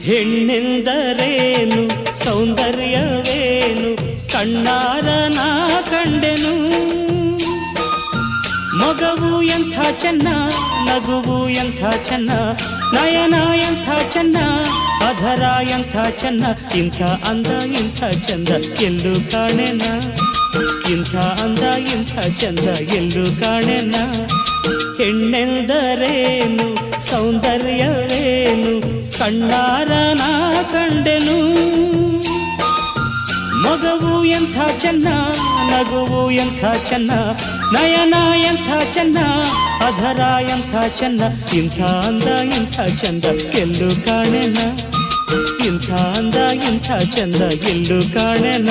ಹೆಣ್ಣೆಂದರೇನು ಸೌಂದರ್ಯವೇನು ಕಣ್ಣಾರ ನಾ ಕಂಡೆನು. ಮಗವು ಎಂಥ ಚೆನ್ನ ನಗುವು ಎಂಥ ಚೆನ್ನ ನಯನ ಎಂಥ ಚೆನ್ನ ಅಧರ ಎಂಥ ಚೆನ್ನ ಇಂಥ ಅಂದ ಇಂಥ ಚಂದ ಎಲ್ಲೂ ಕಾಣೆನ. ಇಂಥ ಅಂದ ಇಂಥ ಚಂದ ಎಲ್ಲೂ ಕಾಣೆನ. ಹೆಣ್ಣೆಂದರೇನು ಸೌಂದರ್ಯವೇನು ಕಣ್ಣಾರ ನಾ ಕಂಡೆನು. ಮಗವು ಎಂಥ ಚೆನ್ನ ನಗುವು ಎಂಥ ಚೆನ್ನ ನಯನ ಎಂಥ ಚೆನ್ನ ಅಧರ ಎಂಥ ಚೆನ್ನ ಇಂಥ ಅಂದ ಇಂಥ ಚಂದ ಎಲ್ಲೂ ಕಾಣೆನ. ಇಂಥ ಅಂದ ಇಂಥ ಚಂದ ಎಲ್ಲೂ ಕಾಣೆನ.